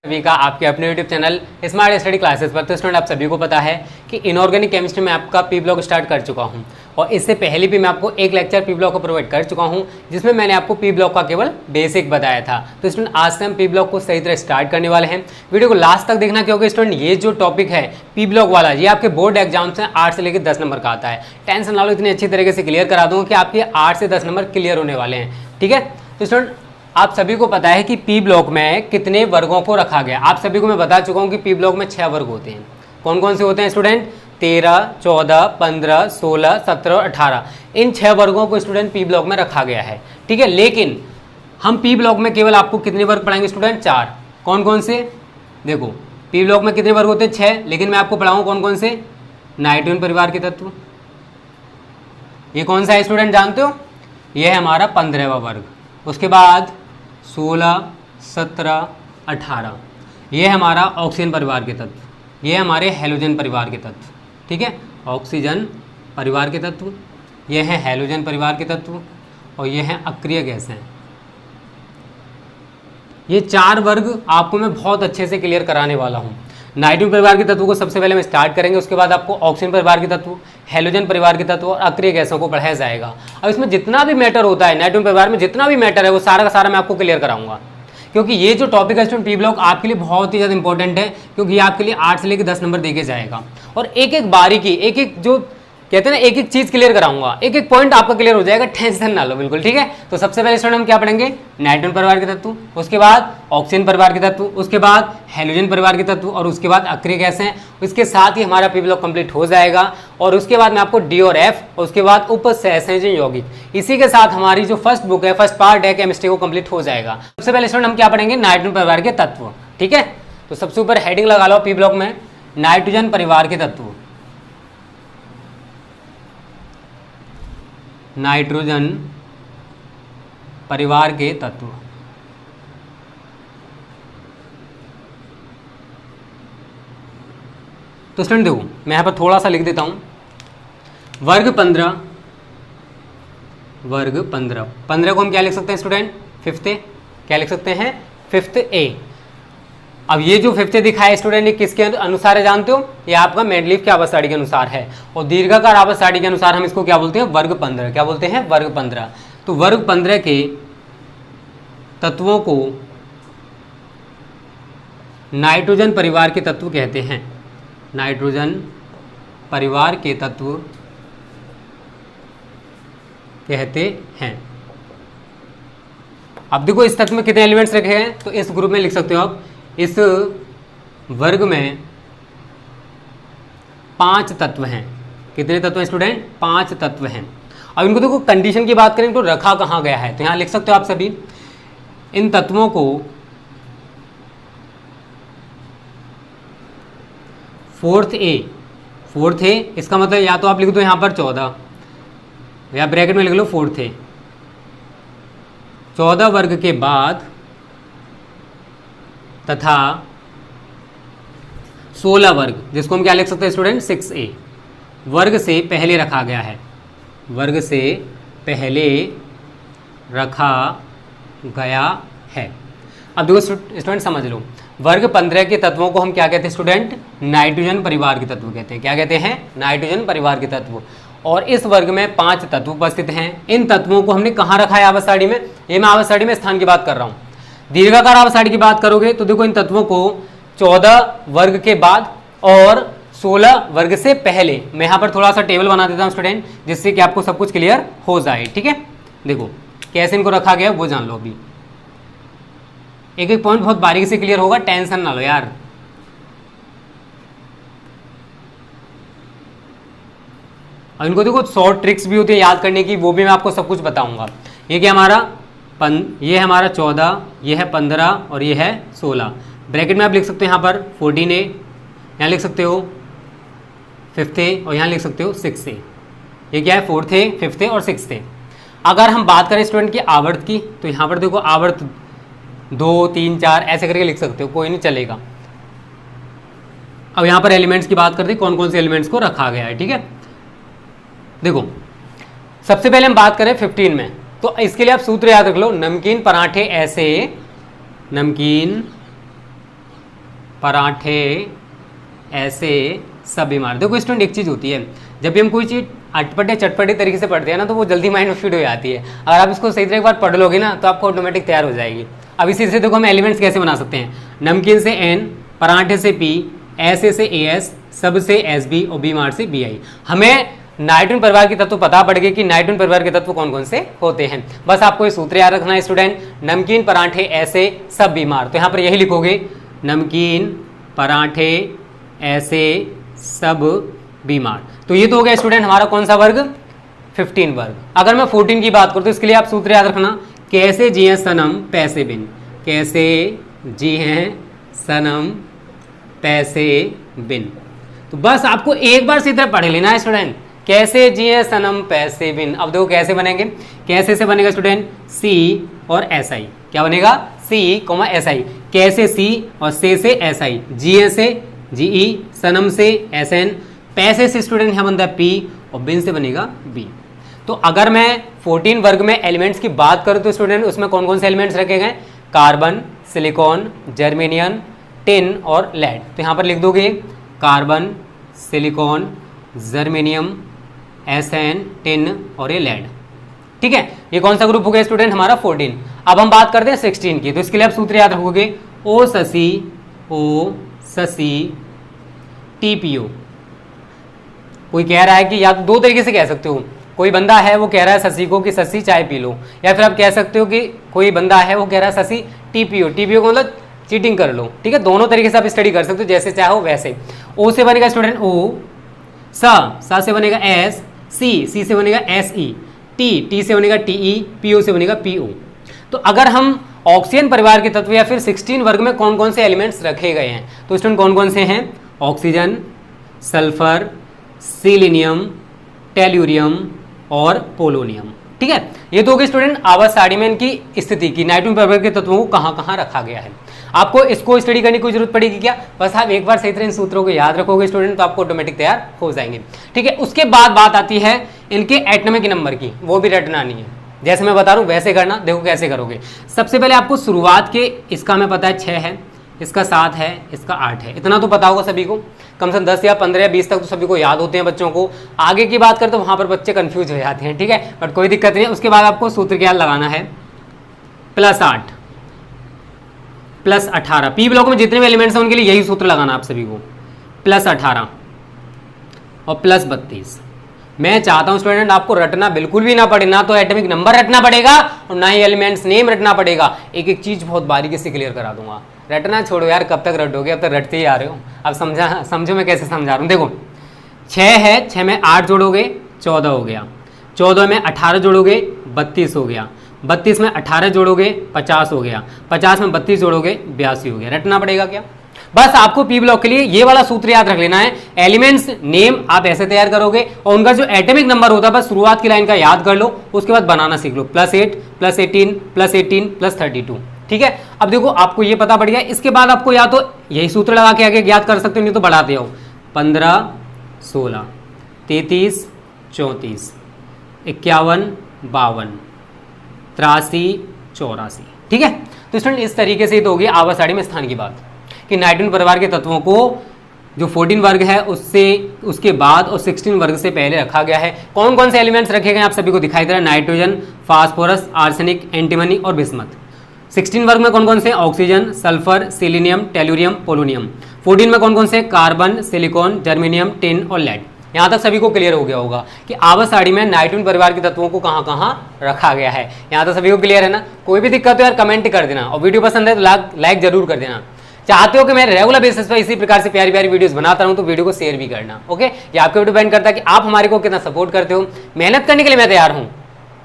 सभी का आपके अपने YouTube channel smart study classes पर। तो स्टूडेंट, आप सभी को पता है कि इनऑर्गेनिक केमिस्ट्री में आपका पी ब्लॉक स्टार्ट कर चुका हूं, और इससे पहले भी मैं आपको एक लेक्चर पी ब्लॉक को प्रोवाइड कर चुका हूं, जिसमें मैंने आपको पी ब्लॉक का केवल बेसिक बताया था। तो स्टूडेंट, आज से हम पी ब्लॉक को सही तरह स्टार्ट करने वाले हैं। वीडियो को लास्ट तक देखना, क्योंकि स्टूडेंट ये जो टॉपिक है पी ब्लॉक वाला, ये आपके बोर्ड एग्जाम्स में 8 से लेकर 10 नंबर का आता है। टेंशन ना लो, इतनी अच्छी तरीके से क्लियर करा दूंगा कि आपके 8 से 10 नंबर क्लियर होने वाले हैं। ठीक है, तो स्टूडेंट, आप सभी को पता है कि पी ब्लॉक में कितने वर्गों को रखा गया। आप सभी को मैं बता चुका हूं कि पी ब्लॉक में 6 वर्ग होते हैं। कौन कौन से होते हैं स्टूडेंट? 13, 14, 15, 16, 17 और 18। इन 6 वर्गों को स्टूडेंट पी ब्लॉक में रखा गया है। ठीक है, लेकिन हम पी ब्लॉक में केवल आपको कितने वर्ग पढ़ाएंगे स्टूडेंट? 4। कौन कौन से? देखो, पी ब्लॉक में कितने वर्ग होते हैं? 6, लेकिन मैं आपको पढ़ाऊँ कौन कौन से? नाइट्रोजन परिवार के तत्व। ये कौन सा है स्टूडेंट, जानते हो? ये है हमारा 15वां वर्ग। उसके बाद 16, 17, 18, ये है हमारा ऑक्सीजन परिवार के तत्व। ये हमारे हैलोजन परिवार के तत्व। ठीक है, ऑक्सीजन परिवार के तत्व, ये है हैलोजन परिवार के तत्व, और ये हैं अक्रिय गैसें। ये 4 वर्ग आपको मैं बहुत अच्छे से क्लियर कराने वाला हूँ। नाइट्रोजन परिवार के तत्व को सबसे पहले हम स्टार्ट करेंगे, उसके बाद आपको ऑक्सीजन परिवार के तत्व, हैलोजन परिवार के तत्व और अक्रिय गैसों को पढ़ाया जाएगा। अब इसमें जितना भी मैटर होता है, नाइट्रोजन परिवार में जितना भी मैटर है, वो सारा का सारा मैं आपको क्लियर कराऊंगा, क्योंकि ये जो टॉपिक है स्टूडेंट पी ब्लॉक आपके लिए बहुत ही ज़्यादा इंपॉर्टेंट है, क्योंकि ये आपके लिए 8 से लेकर 10 नंबर देके जाएगा। और एक एक बारीकी, एक एक जो कहते हैं ना, एक एक चीज क्लियर कराऊंगा, एक एक पॉइंट आपका क्लियर हो जाएगा। टेंशन ना लो बिल्कुल। ठीक है, तो सबसे पहले स्टूडेंट हम क्या पढ़ेंगे? नाइट्रोजन परिवार के तत्व, उसके बाद ऑक्सीजन परिवार के तत्व, उसके बाद हैलोजन परिवार के तत्व, और उसके बाद अक्रिय गैसें। इसके साथ ही हमारा पी ब्लॉक कंप्लीट हो जाएगा। और उसके बाद मैं आपको डी और एफ, और उसके बाद उपसहसंयोजन यौगिक, इसी के साथ हमारी जो फर्स्ट बुक है, फर्स्ट पार्ट है केमिस्ट्री, को कंप्लीट हो जाएगा। सबसे पहले स्टूडेंट हम क्या पढ़ेंगे? नाइट्रोजन परिवार के तत्व। ठीक है, तो सबसे ऊपर हेडिंग लगा लो पी ब्लॉक में, नाइट्रोजन परिवार के तत्व। नाइट्रोजन परिवार के तत्व। तो स्टूडेंट देखो, मैं यहां पर थोड़ा सा लिख देता हूं। वर्ग 15, वर्ग 15, 15 को हम क्या लिख सकते हैं स्टूडेंट? 5th ए। क्या लिख सकते हैं? 5th ए। अब ये जो 5th दिखा है स्टूडेंट, ये किसके अनुसार है जानते हो? ये आपका मेंडलीव की आवर्त के अनुसार है, और दीर्घाकार आवर्त सारणी के अनुसार हम इसको क्या बोलते हैं? वर्ग 15। क्या बोलते हैं? वर्ग 15। तो वर्ग 15 के तत्वों को नाइट्रोजन परिवार के तत्व कहते हैं। नाइट्रोजन परिवार के तत्व कहते हैं। अब देखो, इस तत्व में कितने एलिमेंट्स रखे हैं, तो इस ग्रुप में लिख सकते हो आप, इस वर्ग में 5 तत्व हैं। कितने तत्व हैं स्टूडेंट? 5 तत्व हैं। अब इनको देखो, कंडीशन की बात करें तो रखा कहाँ गया है, तो यहां लिख सकते हो आप सभी, इन तत्वों को 4th ए। 4th ए, इसका मतलब या तो आप लिख दो यहां पर 14, या ब्रैकेट में लिख लो 4th ए। 14 वर्ग के बाद तथा 16 वर्ग, जिसको हम क्या लिख सकते हैं स्टूडेंट? 6A, वर्ग से पहले रखा गया है। वर्ग से पहले रखा गया है। अब देखो स्टूडेंट, समझ लो, वर्ग 15 के तत्वों को हम क्या कहते हैं स्टूडेंट? नाइट्रोजन परिवार के तत्व कहते हैं। क्या कहते हैं? नाइट्रोजन परिवार के तत्व। और इस वर्ग में 5 तत्व उपस्थित हैं। इन तत्वों को हमने कहाँ रखा है आवर्त सारणी में? ये मैं आवर्त सारणी में स्थान की बात कर रहा हूँ। दीर्घाकार आवर्त सारणी की बात करोगे तो देखो, इन तत्वों को 14 वर्ग के बाद और 16 वर्ग से पहले, मैं यहाँ पर थोड़ा सा टेबल बना देता हूँ स्टूडेंट, जिससे कि आपको सब कुछ क्लियर हो जाए। ठीक है, देखो कैसे इनको रखा गया वो जान लो। अभी एक एक पॉइंट बहुत बारीकी से क्लियर होगा, टेंशन ना लो यार। और इनको देखो, शॉर्ट ट्रिक्स भी होती है याद करने की, वो भी मैं आपको सब कुछ बताऊंगा। ये क्या हमारा ये है हमारा 14, ये है 15 और ये है 16। ब्रैकेट में आप लिख सकते हो यहाँ पर 14A, यहाँ लिख सकते हो 5th ए, और यहाँ लिख सकते हो 6A। ये क्या है? 4th ए, 5th ए और 6th ए। अगर हम बात करें स्टूडेंट की आवर्त की, तो यहाँ पर देखो आवर्त 2, 3, 4 ऐसे करके लिख सकते हो, कोई नहीं चलेगा। अब यहाँ पर एलिमेंट्स की बात करते हैं, कौन कौन से एलिमेंट्स को रखा गया है। ठीक है, देखो सबसे पहले हम बात करें 15 में, तो इसके लिए आप सूत्र याद रख लो, नमकीन पराठे ऐसे, नमकीन पराठे ऐसे सब बीमार। देखो स्टूडेंट एक चीज़ होती है, जब भी हम कोई चीज़ अटपटे चटपटे तरीके से पढ़ते हैं ना तो वो जल्दी माइंड में फिट हो जाती है। अगर आप इसको सही तरह एक बार पढ़ लोगे ना तो आपको ऑटोमेटिक तैयार हो जाएगी। अब इसी से देखो हम एलिमेंट्स कैसे बना सकते हैं, नमकीन से एन, पराठे से पी, ऐसे से एस, सब से एस बी और बीमार से बी आई। हमें नाइट्रोजन परिवार के तत्व पता पड़ गए कि नाइट्रोजन परिवार के तत्व कौन कौन से होते हैं। बस आपको ये सूत्र याद रखना है स्टूडेंट, नमकीन पराठे ऐसे सब बीमार। तो यहाँ पर यही लिखोगे, नमकीन पराठे ऐसे सब बीमार। तो ये तो हो गया स्टूडेंट हमारा कौन सा वर्ग, 15 वर्ग। अगर मैं 14 की बात करूँ तो इसके लिए आप सूत्र याद रखना, कैसे जी हैं सनम पैसे बिन, कैसे जी हैं सनम पैसे बिन। तो बस आपको एक बार सीधे पढ़ लेना है स्टूडेंट, कैसे जिए सनम पैसे बिन। अब देखो कैसे बनेंगे, कैसे से बनेगा स्टूडेंट सी और एस आई, क्या बनेगा सी कोमा एस आई, कैसे सी और से एस आई, जीए से जीई, सनम से एस एन, पैसे से स्टूडेंट यहाँ बनता है पी और बिन से बनेगा बी। तो अगर मैं 14 वर्ग में एलिमेंट्स की बात करूँ तो स्टूडेंट उसमें कौन कौन से एलिमेंट्स रखे गए, कार्बन, सिलिकॉन, जर्मेनियम, टिन और लेड। तो यहाँ पर लिख दोगे carbon, silicon, germanium, SN, tin और ये लेड। ठीक है, ये कौन सा ग्रुप हो गया स्टूडेंट हमारा 14। अब हम बात करते हैं 16 की, तो इसके लिए आप सूत्र याद रखोगे, ओ ससी टीपीओ। कोई कह रहा है कि या तो दो तरीके से कह सकते हो, कोई बंदा है वो कह रहा है शशि को कि शशि चाय पी लो, या फिर आप कह सकते हो कि कोई बंदा है वो कह रहा है शशि टीपीओ, टीपीओ को मतलब चीटिंग कर लो। ठीक है, दोनों तरीके से आप स्टडी कर सकते हो, जैसे चाहो वैसे। ओ से बनेगा स्टूडेंट ओ, सा से बनेगा एस, सी से बनेगा एस ई, टी से बनेगा टी ई, पीओ से बनेगा पीओ। तो अगर हम ऑक्सीजन परिवार के तत्व या फिर 16 वर्ग में कौन कौन से एलिमेंट्स रखे गए हैं, तो स्टूडेंट कौन कौन से हैं, ऑक्सीजन, सल्फर, सिलीनियम, टेल्यूरियम और पोलोनियम। ठीक है, ये तो हो गई स्टूडेंट आवाज सारणी में इनकी स्थिति की, नाइट्रोजन परिवार के तत्वों को कहाँ कहाँ रखा गया है। आपको इसको स्टडी करने की कोई जरूरत पड़ेगी क्या, बस आप एक बार सही तरह इन सूत्रों को याद रखोगे स्टूडेंट तो आपको ऑटोमेटिक तैयार हो जाएंगे। ठीक है, उसके बाद बात आती है इनके एटॉमिक नंबर की, वो भी रटना नहीं है, जैसे मैं बता रहा हूँ वैसे करना। देखो कैसे करोगे, सबसे पहले आपको शुरुआत के, इसका हमें पता है 6 है, इसका 7 है, इसका 8 है, इतना तो पता होगा सभी को, कम से कम 10 या 15 या 20 तक तो सभी को याद होते हैं बच्चों को। आगे की बात करें तो वहाँ पर बच्चे कंफ्यूज हो जाते हैं। ठीक है, बट कोई दिक्कत नहीं है। उसके बाद आपको सूत्र क्या लगाना है, +8 +18, पी ब्लॉक में जितने भी एलिमेंट्स हैं उनके लिए यही सूत्र लगाना आप सभी को, +18 और +32। मैं चाहता हूं स्टूडेंट आपको रटना बिल्कुल भी ना पड़े, ना तो एटॉमिक नंबर रटना पड़ेगा और ना ही एलिमेंट्स नेम रटना पड़ेगा। एक एक चीज बहुत बारीकी से क्लियर करा दूंगा। रटना छोड़ो यार, कब तक रटोगे, अब तक रटते ही आ रहे हो। अब समझो मैं कैसे समझा रहा हूँ। देखो 6 है, 6 में 8 जोड़ोगे 14 हो गया, 14 में 18 जोड़ोगे 32 हो गया, 32 में 18 जोड़ोगे 50 हो गया, 50 में 32 जोड़ोगे 82 हो गया। रटना पड़ेगा क्या, बस आपको पी ब्लॉक के लिए ये वाला सूत्र याद रख लेना है। एलिमेंट्स नेम आप ऐसे तैयार करोगे और उनका जो एटॉमिक नंबर होता है बस शुरुआत की लाइन का याद कर लो, उसके बाद बनाना सीख लो, +8 +18 +18 +32। ठीक है, अब देखो आपको ये पता पड़ गया। इसके बाद आपको या तो यही सूत्र लगा के आगे याद कर सकते हो, नहीं तो बढ़ाते हो, 15 16 33 34 51 52 83 84। ठीक है, तो स्टूडेंट इस तरीके से तो होगी आवाज सारणी में स्थान की बात कि नाइट्रोजन परिवार के तत्वों को जो 14 वर्ग है उससे उसके बाद और 16 वर्ग से पहले रखा गया है। कौन कौन से एलिमेंट्स रखे गए आप सभी को दिखाई दे रहा है, नाइट्रोजन, फास्फोरस, आर्सेनिक, एंटीमनी और बिस्मथ। 16 वर्ग में कौन कौन से, oxygen, sulphur, selenium, tellurium, polonium. 14 में कौन कौन से, कार्बन, सिलिकॉन, जर्मेनियम, टिन और लेड। यहाँ तक सभी को क्लियर हो गया होगा कि आवाज सारणी में नाइट्रोजन परिवार के तत्वों को कहाँ कहाँ रखा गया है। यहाँ तक सभी को क्लियर है ना। कोई भी दिक्कत हो यार कमेंट कर देना, और वीडियो पसंद है तो लाइक जरूर कर देना। चाहते हो कि मैं रेगुलर बेसिस पर इसी प्रकार से प्यारी प्यारी वीडियोस बनाता रहूं तो वीडियो को शेयर भी करना। ओके, ये आपके ऊपर डिपेंड करता है कि आप हमारे को कितना सपोर्ट करते हो। मेहनत करने के लिए मैं तैयार हूं।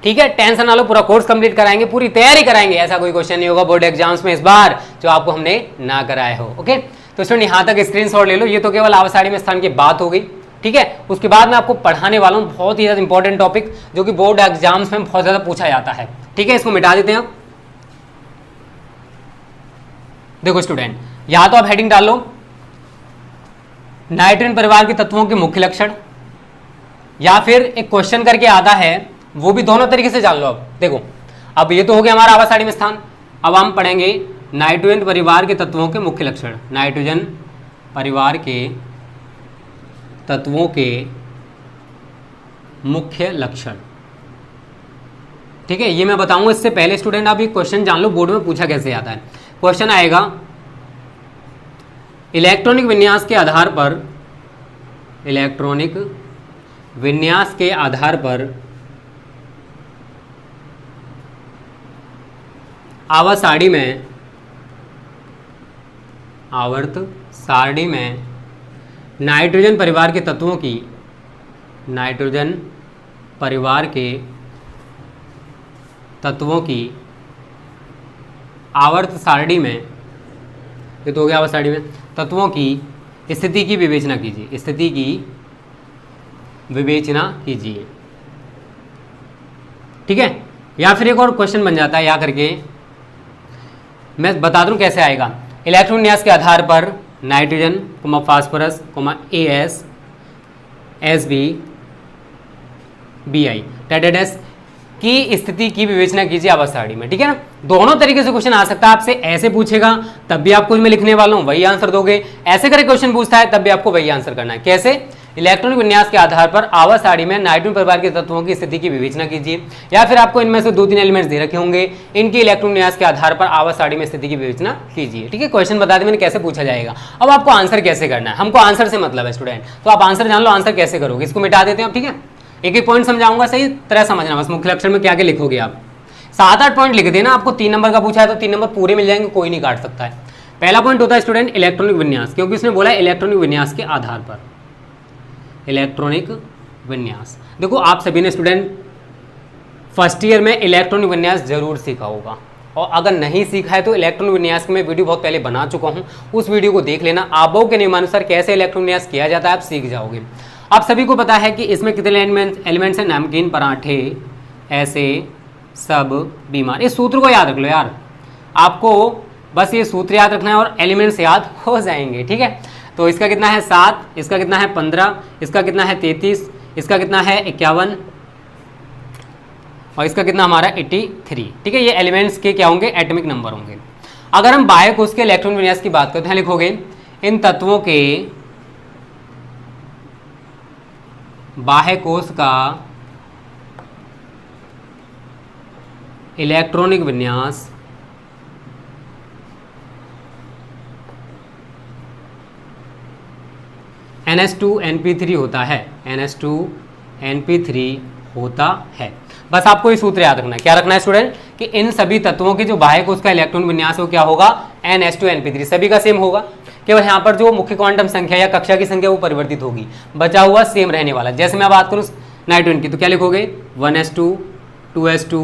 ठीक है, टेंशन ना लो, पूरा कोर्स कंप्लीट कराएंगे, पूरी तैयारी कराएंगे। ऐसा कोई क्वेश्चन नहीं होगा बोर्ड एग्जाम्स में इस बार जो आपको हमने ना कराए हो। ओके, तो स्टूडेंट यहाँ तक स्क्रीनशॉट ले लो। ये तो केवल आवाज सारणी में स्थान की बात हो गई। ठीक है, उसके बाद मैं आपको पढ़ाने वाला हूँ बहुत ही ज्यादा इंपॉर्टेंट टॉपिक जो कि बोर्ड एग्जाम्स में बहुत ज्यादा पूछा जाता है। ठीक है, इसको मिटा देते हैं। देखो स्टूडेंट, या तो आप हेडिंग डाल लो नाइट्रोजन परिवार के तत्वों के मुख्य लक्षण, या फिर एक क्वेश्चन करके आता है, वो भी दोनों तरीके से जान लो। अब देखो, अब ये तो हो गया हमारा आवास सारणी में स्थान। अब हम पढ़ेंगे नाइट्रोजन परिवार के तत्वों के मुख्य लक्षण। नाइट्रोजन परिवार के तत्वों के मुख्य लक्षण, ठीक है, ये मैं बताऊंगा। इससे पहले स्टूडेंट आप ये क्वेश्चन जान लो, बोर्ड में पूछा कैसे आता है। क्वेश्चन आएगा, इलेक्ट्रॉनिक विन्यास के आधार पर, इलेक्ट्रॉनिक विन्यास के आधार पर आवर्त सारणी में नाइट्रोजन परिवार के तत्वों की, नाइट्रोजन परिवार के तत्वों की आवर्त सारणी में, ये तो हो गया आवर्त सारणी में, तत्वों की स्थिति की विवेचना कीजिए, स्थिति की विवेचना कीजिए, ठीक है। या फिर एक और क्वेश्चन बन जाता है, या करके मैं बता दूं कैसे आएगा। इलेक्ट्रॉन विन्यास के आधार पर nitrogen, phosphorus, AS, SB, BI, टेटेडस की स्थिति की विवेचना कीजिए आवर्त सारणी में, ठीक है ना। दोनों तरीके से क्वेश्चन आ सकता है। आपसे ऐसे पूछेगा तब भी आपको मैं लिखने वाला हूं, वही आंसर दोगे। ऐसे करके क्वेश्चन पूछता है तब भी आपको वही आंसर करना है। कैसे? इलेक्ट्रॉनिक विन्यास के आधार पर आवर्त सारणी में नाइट्रोजन परिवार के तत्वों की स्थिति की विवेचना कीजिए। या फिर आपको इनमें से 2-3 एलिमेंट्स दे रखे होंगे, इनकी इलेक्ट्रॉनिक विन्यास के आधार पर आवर्त सारणी में स्थिति की विवेचना कीजिए, ठीक है। क्वेश्चन बता दें मैंने कैसे पूछा जाएगा। अब आपको आंसर कैसे करना है, हमको आंसर से मतलब है स्टूडेंट, तो आप आंसर जान लो, आंसर कैसे करोगे इसको मिटा देते हैं आप, ठीक है। एक एक पॉइंट समझाऊंगा, सही तरह समझना, बस मुख्य लक्षण में क्या क्या लिखोगे आप। 7-8 पॉइंट लिख देना। आपको 3 नंबर का पूछा है तो 3 नंबर पूरे मिल जाएंगे, कोई नहीं काट सकता है। पहला पॉइंट होता है स्टूडेंट इलेक्ट्रॉनिक विन्यास, क्योंकि उसने बोला इलेक्ट्रॉनिक विन्यास के आधार पर, इलेक्ट्रॉनिक विन्यास। देखो आप सभी ने स्टूडेंट फर्स्ट ईयर में इलेक्ट्रॉनिक विन्यास जरूर सीखा होगा, और अगर नहीं सीखा है तो इलेक्ट्रॉनिक विन्यास की मैं वीडियो बहुत पहले बना चुका हूं, उस वीडियो को देख लेना। आबो के नियमानुसार कैसे इलेक्ट्रॉनिक विन्यास किया जाता है आप सीख जाओगे। आप सभी को पता है कि इसमें कितने एलिमेंट्स हैं, नमकीन, पराठे, ऐसे सब, बीमार। इस सूत्र को याद रख लो यार, आपको बस ये सूत्र याद रखना है और एलिमेंट्स याद हो जाएंगे, ठीक है। तो इसका कितना है 7, इसका कितना है 15, इसका कितना है 33, इसका कितना है 51 और इसका कितना हमारा 83, ठीक है। ये एलिमेंट्स के क्या होंगे, एटॉमिक नंबर होंगे। अगर हम बाह्य कोश के इलेक्ट्रॉन विन्यास की बात करते हैं, लिखोगे इन तत्वों के बाह्य कोश का इलेक्ट्रॉनिक विन्यास NH2NP3 होता है, NH2NP3 होता है। बस आपको ये सूत्र याद रखना है। क्या रखना है स्टूडेंट कि इन सभी तत्वों के जो बाह्य कोश का इलेक्ट्रॉन विन्यास है वो क्या होगा, NH2NP3, सभी का सेम होगा। केवल यहाँ पर जो मुख्य क्वांटम संख्या या कक्षा की संख्या वो परिवर्तित होगी, बचा हुआ सेम रहने वाला। जैसे मैं बात करूँ नाइट्रोजन की तो क्या लिखोगे 1s2 2s2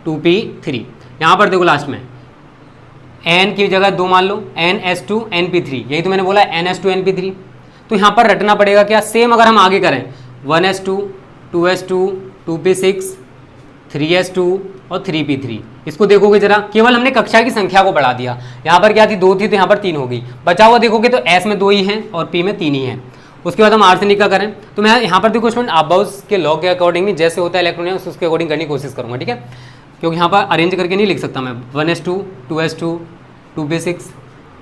2p3। यहाँ पर देखो लास्ट में n की जगह 2 मान लो, NS2NP3, यही तो मैंने बोला NS2NP3। तो यहाँ पर रटना पड़ेगा क्या, सेम अगर हम आगे करें 1s2 2s2 2p6 3s2 और 3p3, इसको देखोगे जरा, केवल हमने कक्षा की संख्या को बढ़ा दिया। यहाँ पर क्या थी 2 थी तो यहाँ पर 3 हो गई। बचा हुआ देखोगे तो S में 2 ही हैं और P में 3 ही हैं। उसके बाद हम आर्सेनिक का करें तो मैं यहाँ पर देखो स्टूडेंट अबाउस के लॉ के अकॉर्डिंग जैसे होता है इलेक्ट्रॉन उसके अकॉर्डिंग करने की कोशिश करूँगा, ठीक है। क्योंकि यहाँ पर अरेंज करके नहीं लिख सकता मैं 1s2 2s2 2p6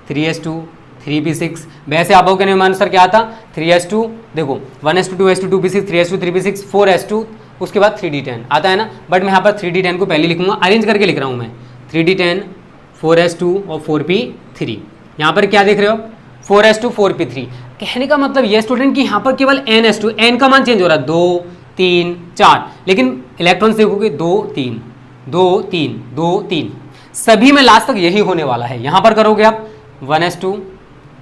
3s2 3p6। वैसे अबाउ के नियमानुसार क्या आता 3s2, देखो 1s2 2s2 2p6 3s2 3p6 4s2, उसके बाद 3d10 आता है ना। बट मैं यहाँ पर 3d10 को पहले लिखूंगा, अरेंज करके लिख रहा हूँ मैं 3d10 4s2 और 4p3। यहाँ पर क्या देख रहे हो 4s2 4p3। कहने का मतलब ये स्टूडेंट कि यहाँ पर केवल ns2, n का मान चेंज हो रहा है 2 3 4, लेकिन इलेक्ट्रॉन्स देखोगे 2 3 2 3 2 3, सभी में लास्ट तक यही होने वाला है। यहाँ पर करोगे आप 1s2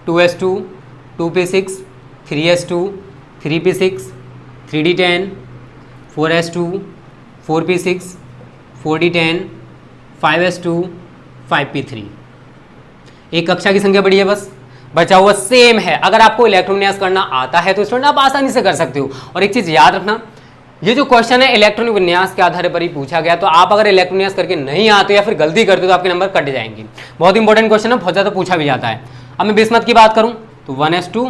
2s2 2p6 3s2 3p6 3d10 4s2 4p6 4d10 5s2 5p3। एक कक्षा की संख्या बढ़ी है, बस बचा हुआ सेम है। अगर आपको इलेक्ट्रॉन विन्यास करना आता है तो स्टूडेंट आप आसानी से कर सकते हो। और एक चीज याद रखना, ये जो क्वेश्चन है इलेक्ट्रॉनिक विन्यास के आधार पर ही पूछा गया, तो आप अगर इलेक्ट्रॉनिक विन्यास करके नहीं आते या फिर गलती करते हो तो आपके नंबर कट जाएंगे। बहुत इंपॉर्टेंट क्वेश्चन है, बहुत ज़्यादा पूछा भी जाता है। अब मैं बिस्मथ की बात करूं तो 1s2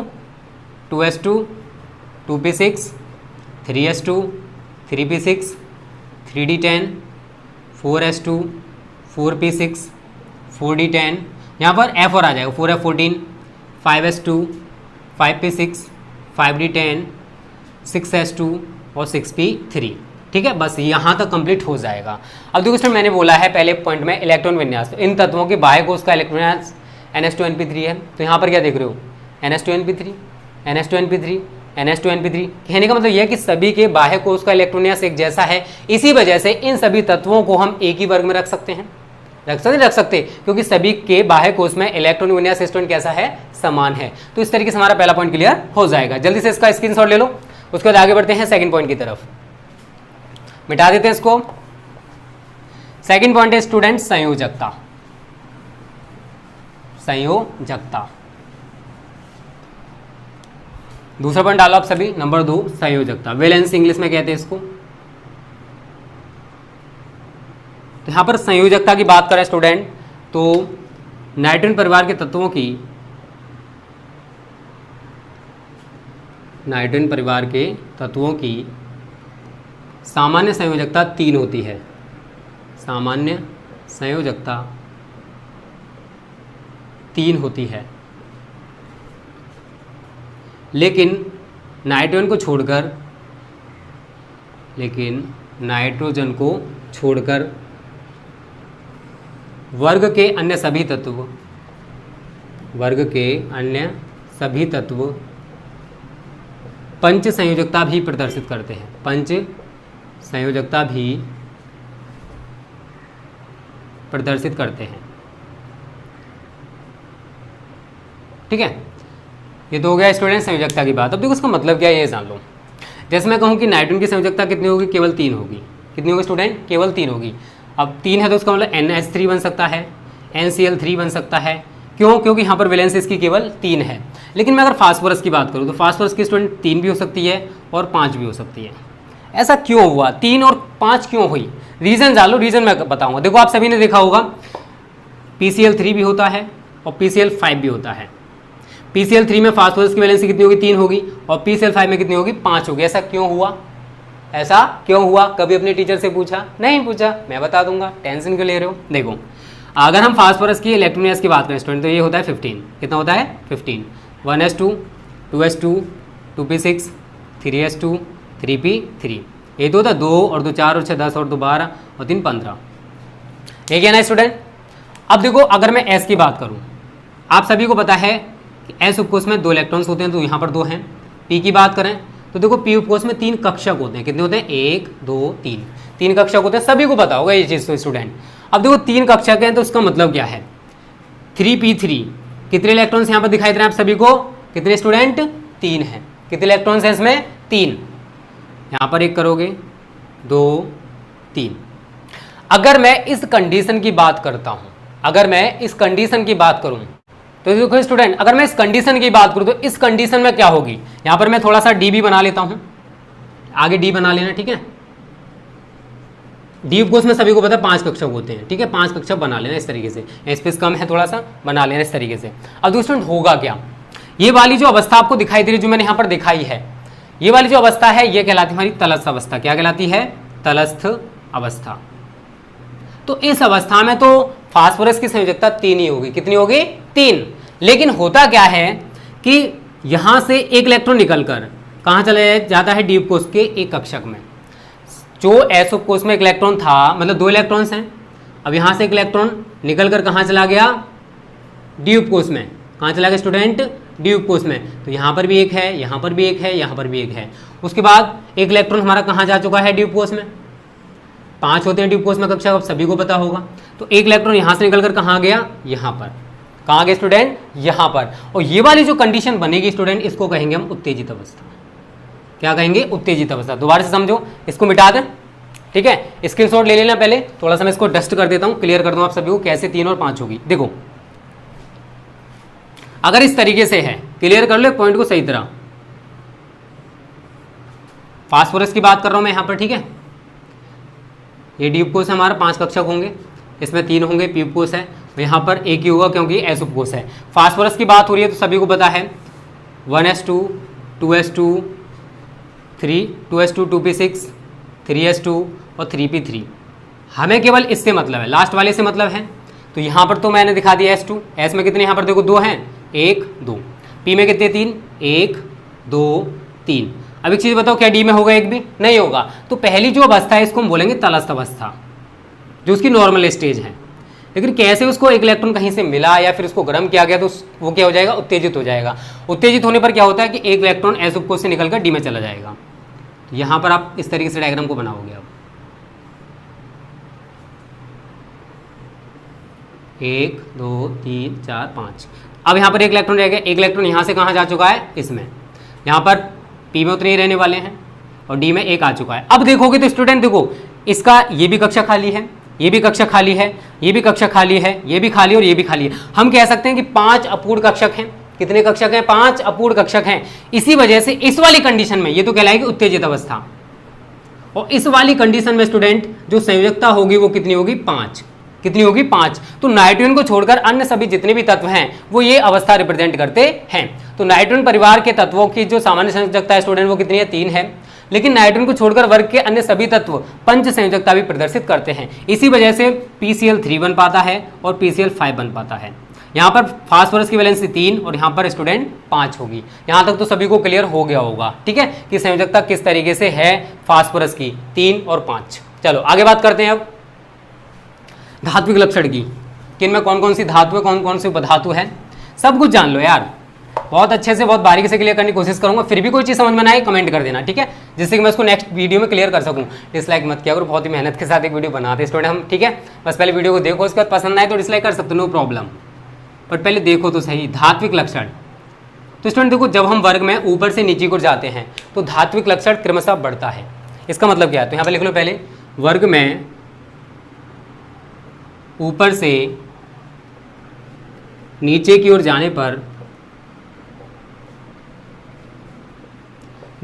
2s2 2p6 3s2 3p6 3d10 4s2 4p6 4d10, यहाँ पर F और आ जाएगा 4f14 5s2 5p6 5d10 6s2 और 6p3। ठीक है, बस यहाँ तक कंप्लीट हो जाएगा। अब देखो स्टूडेंट, मैंने बोला है पहले पॉइंट में इलेक्ट्रॉन विन्यास, तो इन तत्वों के बाह्य कोश का इलेक्ट्रॉन विन्यास NH2NP3 है। तो यहाँ पर क्या देख रहे हो, NH2NP3 NH2NP3 NH2NP3। कहने का मतलब यह है कि सभी के बाह्य कोश का इलेक्ट्रॉन विन्यास एक जैसा है, इसी वजह से इन सभी तत्वों को हम एक ही वर्ग में रख सकते हैं। रख सकते क्योंकि सभी के बाह्य कोश में इलेक्ट्रॉन विन्यास स्टूडेंट कैसा है, समान है। तो इस तरीके से हमारा पहला पॉइंट क्लियर हो जाएगा। जल्दी से इसका स्क्रीनशॉट ले लो, उसके बाद आगे बढ़ते हैं सेकंड पॉइंट की तरफ। मिटा देते हैं इसको। सेकंड पॉइंट है स्टूडेंट संयोजकता। संयोजकता दूसरा पॉइंट डालो आप सभी। नंबर 2 संयोजकता, वैलेंस इंग्लिश में कहते हैं इसको। तो यहां पर संयोजकता की बात करें स्टूडेंट, तो नाइट्रोजन परिवार के तत्वों की, नाइट्रोजन परिवार के तत्वों की सामान्य संयोजकता 3 होती है। सामान्य संयोजकता 3 होती है, लेकिन नाइट्रोजन को छोड़कर वर्ग के अन्य सभी तत्व पंच संयोजकता भी प्रदर्शित करते हैं। पंच संयोजकता भी प्रदर्शित करते हैं। ठीक है, ये तो हो गया स्टूडेंट संयोजकता की बात। अब देखो इसका मतलब क्या है ये जान लो। जैसे मैं कहूँ कि नाइट्रोजन की संयोजकता कितनी होगी, केवल 3 होगी। कितनी होगी स्टूडेंट, केवल 3 होगी। अब 3 है तो उसका मतलब NH3 बन सकता है, NCl3 बन सकता है। क्यों, क्योंकि यहाँ पर वैलेंस इसकी केवल 3 है। लेकिन मैं अगर फास्फोरस की बात करूँ तो फास्फोरस की स्टूडेंट 3 भी हो सकती है और 5 भी हो सकती है। ऐसा क्यों हुआ, 3 और 5 क्यों हुई, रीज़न जान लो। रीज़न मैं बताऊँगा। देखो आप सभी ने देखा होगा PCl3 भी होता है और PCl5 भी होता है। PCl3 में फास्फोरस की वैलेंसी कितनी होगी, 3 होगी, और PCl5 में कितनी होगी, 5 होगी। ऐसा क्यों हुआ, ऐसा क्यों हुआ? कभी अपने टीचर से पूछा? नहीं पूछा, मैं बता दूंगा, टेंशन क्यों ले रहे हो। देखो अगर हम फास्फोरस की इलेक्ट्रॉन विन्यास की बात करें स्टूडेंट, तो ये होता है 15। कितना होता है, 15। 1s2 2s2 2p6 3s2 3p3। ये तो होता है 2 और 2 4 और 6 10 और 2 12 और 3 15। एक है ना स्टूडेंट। अब देखो अगर मैं S की बात करूँ, आप सभी को पता है कि S उपकोष में 2 इलेक्ट्रॉन्स होते हैं, तो यहाँ पर 2 हैं। P की बात करें तो देखो P उपकोष में 3 कक्षक होते हैं। कितने होते हैं, 1 2 3, 3 कक्षक होते हैं। सभी को पता होगा ये चीज़ तो स्टूडेंट। अब देखो 3 कक्षक हैं तो उसका मतलब क्या है, 3p3 कितने इलेक्ट्रॉन्स यहाँ पर दिखाई दे रहे हैं आप सभी को, कितने स्टूडेंट, 3 हैं। कितने इलेक्ट्रॉन्स हैं इसमें, 3। यहाँ पर 1 करोगे, 2 3। अगर मैं इस कंडीशन की बात करता हूँ, अगर मैं इस कंडीशन की बात करूँ तो देखो स्टूडेंट, अगर मैं इस कंडीशन की बात करूँ तो इस कंडीशन में क्या होगी, यहाँ पर मैं थोड़ा सा डी भी बना लेता हूँ, आगे डी बना लेना। ठीक है, डी उपकोष में सभी को पता है 5 कक्षक होते हैं। ठीक है, 5 कक्षक बना लेना इस तरीके से, स्पेस कम है थोड़ा सा, बना लेना इस तरीके से। अब दोस्तों होगा क्या, ये वाली जो अवस्था आपको दिखाई दे रही है, जो मैंने यहाँ पर दिखाई है, ये वाली जो अवस्था है ये कहलाती है हमारी तलस्थ अवस्था। क्या कहलाती है, तलस्थ अवस्था। तो इस अवस्था में तो फास्फोरस की संयोजकता 3 ही होगी। कितनी होगी, 3। लेकिन होता क्या है कि यहां से एक इलेक्ट्रॉन निकलकर कहां चले जाता है, डी उपकोष के एक कक्षक में। जो एस उपकोष में एक इलेक्ट्रॉन था, मतलब 2 इलेक्ट्रॉन्स हैं, अब यहां से एक इलेक्ट्रॉन निकलकर कहां चला गया, डी उपकोष में। कहां चला गया स्टूडेंट, डी उपकोष में। तो यहां पर भी एक है, यहां पर भी एक है, यहां पर भी एक है। उसके बाद एक इलेक्ट्रॉन हमारा कहां जा चुका है, डी उपकोष में। 5 होते हैं डी उपकोष में कक्षक, अब सभी को पता होगा। तो एक इलेक्ट्रॉन यहां से निकलकर कहां गया, यहां पर। कहां गए स्टूडेंट, यहां पर। और ये वाली जो कंडीशन बनेगी स्टूडेंट, इसको कहेंगे हम उत्तेजित अवस्था। क्या कहेंगे, उत्तेजित अवस्था। दोबारा से समझो, इसको मिटा दें। ठीक है, स्क्रीनशॉट ले लेना पहले, थोड़ा सा मैं इसको डस्ट कर देता हूं, क्लियर कर दूं आप सभी को कैसे 3 और 5 होगी। देखो अगर इस तरीके से है, क्लियर कर लो पॉइंट को सही तरह। फास्फोरस की बात कर रहा हूं मैं यहां पर। ठीक है, ये डी उपकोष है हमारा, 5 कक्षक होंगे, इसमें 3 होंगे, पी उपकोष है, यहाँ पर एक ही होगा क्योंकि एस उपकोष है। फास्फोरस की बात हो रही है तो सभी को पता है 1s2 2s2 3 2s2 2p6 3s2 और 3p3। हमें केवल इससे मतलब है, लास्ट वाले से मतलब है। तो यहाँ पर तो मैंने दिखा दिया S2, S में कितने यहाँ पर देखो 2 हैं, 1 2, P में कितने 3, 1 2 3। अब एक चीज़ बताओ, क्या D में होगा एक भी? नहीं होगा। तो पहली जो अवस्था है इसको हम बोलेंगे तलस्थ अवस्था, जो उसकी नॉर्मल स्टेज है। लेकिन कैसे उसको एक इलेक्ट्रॉन कहीं से मिला या फिर उसको गर्म किया गया तो वो क्या हो जाएगा, उत्तेजित हो जाएगा। उत्तेजित होने पर क्या होता है कि एक इलेक्ट्रॉन S उपकोष से निकलकर D में चला जाएगा। तो यहाँ पर आप इस तरीके से डायग्राम को बनाओगे। अब 1 2 3 4 5। अब यहाँ पर एक इलेक्ट्रॉन रह गया, एक इलेक्ट्रॉन यहाँ से कहाँ जा चुका है, इसमें। यहाँ पर P में उतने ही रहने वाले हैं और D में 1 आ चुका है। अब देखोगे तो स्टूडेंट देखो, इसका ये भी कक्षा खाली है, ये भी कक्षा खाली है, ये भी कक्षा खाली है, ये भी खाली और ये भी खाली है। हम कह सकते हैं कि 5 अपूर्ण कक्षक हैं। कितने कक्षक हैं? 5 अपूर्ण कक्षक हैं। इसी वजह से इस वाली कंडीशन में ये तो कहलाएगी उत्तेजित अवस्था, और इस वाली कंडीशन में स्टूडेंट जो संयोजकता होगी वो कितनी होगी, 5। कितनी होगी, 5। तो नाइट्रोजन को छोड़कर अन्य सभी जितने भी तत्व हैं वो ये अवस्था रिप्रेजेंट करते हैं। तो नाइट्रोजन परिवार के तत्वों की जो सामान्य संयोजकता है स्टूडेंट वो कितनी है, 3 है। लेकिन नाइट्रोजन को छोड़कर वर्ग के अन्य सभी तत्व पंच संयोजकता भी प्रदर्शित करते हैं। इसी वजह से PCl3 बन पाता है और PCl5 बन पाता है। यहाँ पर फास्फोरस की वैलेंसी 3 और यहाँ पर स्टूडेंट 5 होगी। यहाँ तक तो सभी को क्लियर हो गया होगा, ठीक है, कि संयोजकता किस तरीके से है फास्फोरस की, 3 और 5। चलो आगे बात करते हैं अब धात्विक लक्षण की, कि इनमें कौन कौन सी धातु है, कौन कौन सी उपधातु है। सब कुछ जान लो यार, बहुत अच्छे से बहुत बारीकी से क्लियर करने की कोशिश करूंगा। फिर भी कोई चीज़ समझ में ना आए कमेंट कर देना, ठीक है, जिससे कि मैं उसको नेक्स्ट वीडियो में क्लियर कर सकूं। डिसलाइक मत किया करो, बहुत ही मेहनत के साथ एक वीडियो बनाते हैं स्टूडेंट हम, ठीक है। बस पहले वीडियो को देखो, उसके बाद पसंद आए तो डिसलाइक कर सकते हो, नो प्रॉब्लम, पर पहले देखो तो सही। धात्विक लक्षण, तो स्टूडेंट देखो, जब हम वर्ग में ऊपर से नीचे को जाते हैं तो धात्विक लक्षण क्रमशः बढ़ता है। इसका मतलब क्या है, तो यहाँ पर लिख लो पहले, वर्ग में ऊपर से नीचे की ओर जाने पर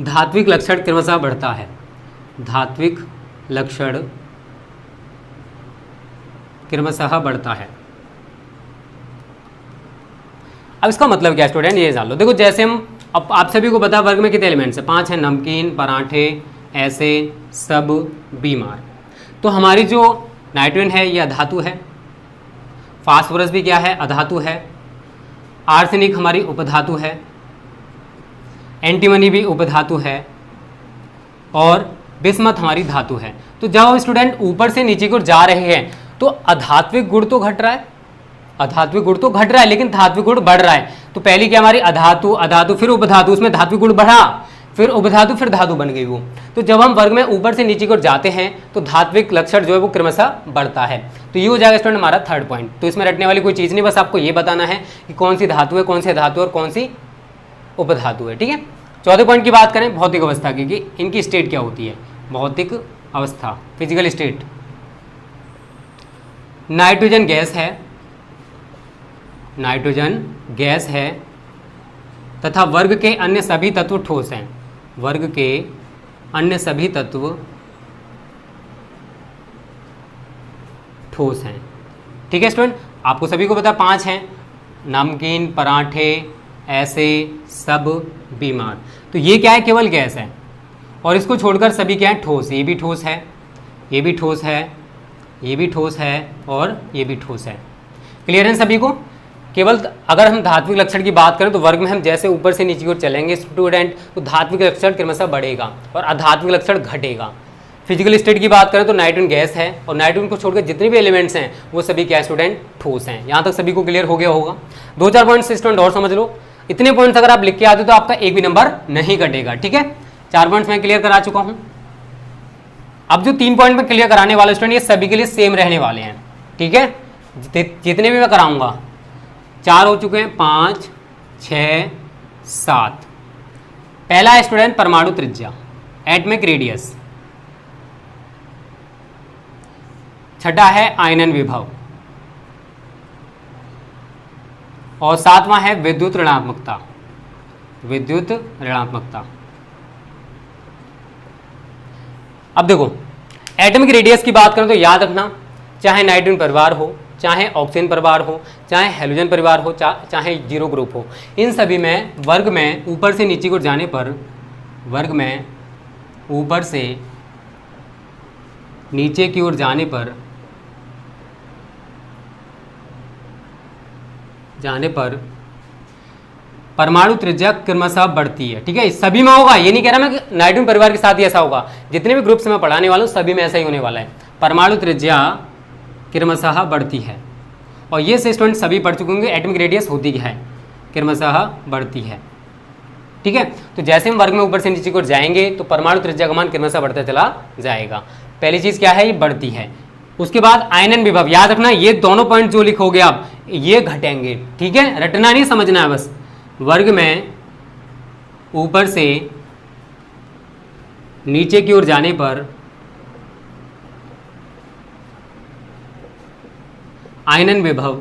धात्विक लक्षण क्रमशः बढ़ता है। धात्विक लक्षण क्रमशः बढ़ता है। अब इसका मतलब क्या स्टूडेंट, ये जान लो। देखो जैसे हम, अब आप सभी को पता वर्ग में कितने एलिमेंट्स हैं, 5 हैं, नमकीन, पराठे, ऐसे, सब, बीमार। तो हमारी जो नाइट्रोजन है यह अधातु है, फास्फोरस भी क्या है, अधातु है, आर्सेनिक हमारी उपधातु है, एंटीमनी भी उपधातु है, और बिस्मथ हमारी धातु है। तो जब हम स्टूडेंट ऊपर से नीचे की ओर जा रहे हैं तो अधात्विक गुण तो घट रहा है, अधात्विक गुण तो घट रहा है, लेकिन धात्विक गुण बढ़ रहा है। तो पहली क्या हमारी अधातु, अधातु फिर उपधातु, उसमें धात्विक गुण बढ़ा, फिर उपधातु, फिर धातु बन गई वो। तो जब हम वर्ग में ऊपर से नीचे की ओर जाते हैं तो धात्विक लक्षण जो है वो क्रमशः बढ़ता है। तो ये हो जाएगा स्टूडेंट हमारा थर्ड पॉइंट। तो इसमें रटने वाली कोई चीज़ नहीं, बस आपको ये बताना है कि कौन सी धातु है, कौन सी धातु और कौन सी उपधातु है, ठीक है। चौथे पॉइंट की बात करें भौतिक अवस्था की, कि इनकी स्टेट क्या होती है, भौतिक अवस्था, फिजिकल स्टेट। नाइट्रोजन गैस है, नाइट्रोजन गैस है तथा वर्ग के अन्य सभी तत्व ठोस हैं, वर्ग के अन्य सभी तत्व ठोस हैं, ठीक है स्टूडेंट। आपको सभी को पता 5 हैं, नमकीन, पराठे, ऐसे, सब, बीमार। तो ये क्या है, केवल गैस है, और इसको छोड़कर सभी क्या है, ठोस। ये भी ठोस है, ये भी ठोस है, ये भी ठोस है और ये भी ठोस है। क्लियर है सभी को। केवल अगर हम धात्विक लक्षण की बात करें तो वर्ग में हम जैसे ऊपर से नीचे की ओर चलेंगे स्टूडेंट तो धात्विक लक्षण क्रमशः बढ़ेगा और अधात्विक लक्षण घटेगा। फिजिकल स्टेट की बात करें तो नाइट्रोजन गैस है और नाइट्रोजन को छोड़कर जितने भी एलिमेंट्स हैं वो सभी क्या स्टूडेंट, ठोस हैं। यहाँ तक सभी को क्लियर हो गया होगा। 2-4 पॉइंट्स स्टूडेंट और समझ लो। इतने पॉइंट्स अगर आप लिख के आते हो तो आपका एक भी नंबर नहीं कटेगा, ठीक है। 4 पॉइंट्स मैं क्लियर करा चुका हूँ। अब जो 3 पॉइंट में क्लियर कराने वाले स्टूडेंट ये सभी के लिए सेम रहने वाले हैं, ठीक है। जितने भी मैं कराऊंगा 4 हो चुके हैं, 5, 6, 7। पहला है स्टूडेंट परमाणु त्रिज्या, एटमिक रेडियस। छठा है आयनन विभव और 7वां है विद्युत ऋणात्मकता, विद्युत ऋणात्मकता। अब देखो एटमिक रेडियस की बात करें तो याद रखना, चाहे नाइट्रोजन परिवार हो, चाहे ऑक्सीजन परिवार हो, चाहे हेलोजन परिवार हो, चाहे जीरो ग्रुप हो, इन सभी में वर्ग में ऊपर से नीचे को जाने पर वर्ग में ऊपर से नीचे की ओर जाने पर परमाणु त्रिज्या क्रमशः बढ़ती है। ठीक है, सभी में होगा, ये नहीं कह रहा मैं कि नाइट्रोजन परिवार के साथ ही ऐसा होगा, जितने भी ग्रुप्स में पढ़ाने वाला हूँ सभी में ऐसा ही होने वाला है। परमाणु त्रिज्या क्रमशः बढ़ती है, और ये से स्टूडेंट सभी पढ़ चुके होंगे, एटॉमिक रेडियस होती है, क्रमशः बढ़ती है। ठीक है, तो जैसे हम वर्ग में ऊपर से नीचे की ओर जाएंगे तो परमाणु त्रिज्या का मान क्रमशः बढ़ता चला जाएगा। पहली चीज क्या है, ये बढ़ती है। उसके बाद आयनन विभव, याद रखना ये दोनों पॉइंट जो लिखोगे आप ये घटेंगे। ठीक है, रटना नहीं, समझना है बस। वर्ग में ऊपर से नीचे की ओर जाने पर आयनन विभव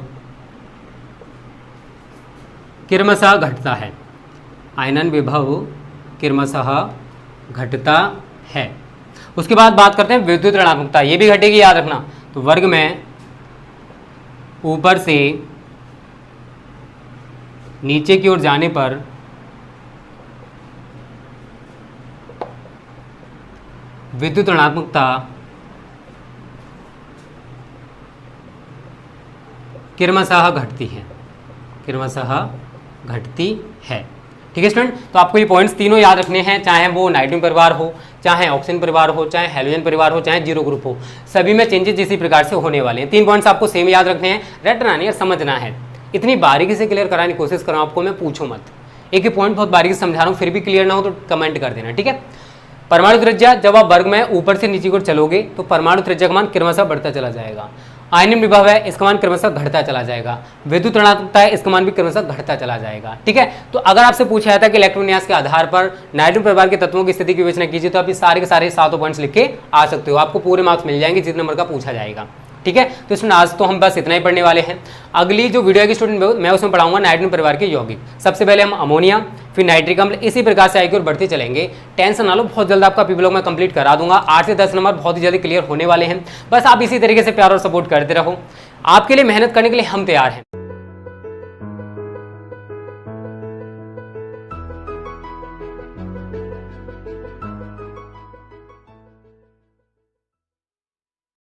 क्रमशः घटता है, आयनन विभव क्रमशः घटता है। उसके बाद बात करते हैं विद्युत ऋणात्मकता, ये भी घटेगी, याद रखना। तो वर्ग में ऊपर से नीचे की ओर जाने पर विद्युत ऋणात्मकता क्रमशः घटती है, क्रमशः घटती है। ठीक है स्टूडेंट, तो आपको ये पॉइंट्स तीनों याद रखने हैं, चाहे वो नाइट्रोजन परिवार हो, चाहे ऑक्सीजन परिवार हो, चाहे हेलोजन परिवार हो, चाहे जीरो ग्रुप हो, सभी में चेंजेस इसी प्रकार से होने वाले हैं। 3 पॉइंट्स आपको सेम याद रखने हैं, रटना नहीं और समझना है। इतनी बारीकी से क्लियर कराने की कोशिश कर रहा हूँ आपको मैं, पूछो मत। एक ही पॉइंट बहुत बारीकी से समझा रहा हूँ, फिर भी क्लियर ना हो तो कमेंट कर देना। ठीक है, परमाणु त्रिज्या, जब आप वर्ग में ऊपर से नीचे की ओर चलोगे तो परमाणु त्रिज्या का मान क्रमशः बढ़ता चला जाएगा। आयनन विभव है, इसका मान क्रमशः घटता चला जाएगा। विद्युत ऋणात्मकता है, इसका मान भी क्रमशः घटता चला जाएगा। ठीक है, तो अगर आपसे पूछा जाता है कि इलेक्ट्रॉन विन्यास के आधार पर नाइट्रोजन परिवार के तत्वों की स्थिति की विवेचना कीजिए, तो आप ये सारे के सारे 7 पॉइंट्स लिख के आ सकते हो, आपको पूरे मार्क्स मिल जाएंगे जितने नंबर का पूछा जाएगा। ठीक है, तो इसमें आज तो हम बस इतना ही पढ़ने वाले हैं। अगली जो वीडियो की स्टूडेंट मैं उसमें पढ़ाऊंगा नाइट्रोजन परिवार के यौगिक। सबसे पहले हम अमोनिया, फिर नाइट्रिक अम्ल, इसी प्रकार से आगे और बढ़ते चलेंगे। टेंशन ना लो, बहुत जल्द आपका पी ब्लॉक में कंप्लीट करा दूंगा। 8 से 10 नंबर बहुत ही जल्दी क्लियर होने वाले हैं। बस आप इसी तरीके से प्यार और सपोर्ट करते रहो, आपके लिए मेहनत करने के लिए हम तैयार हैं।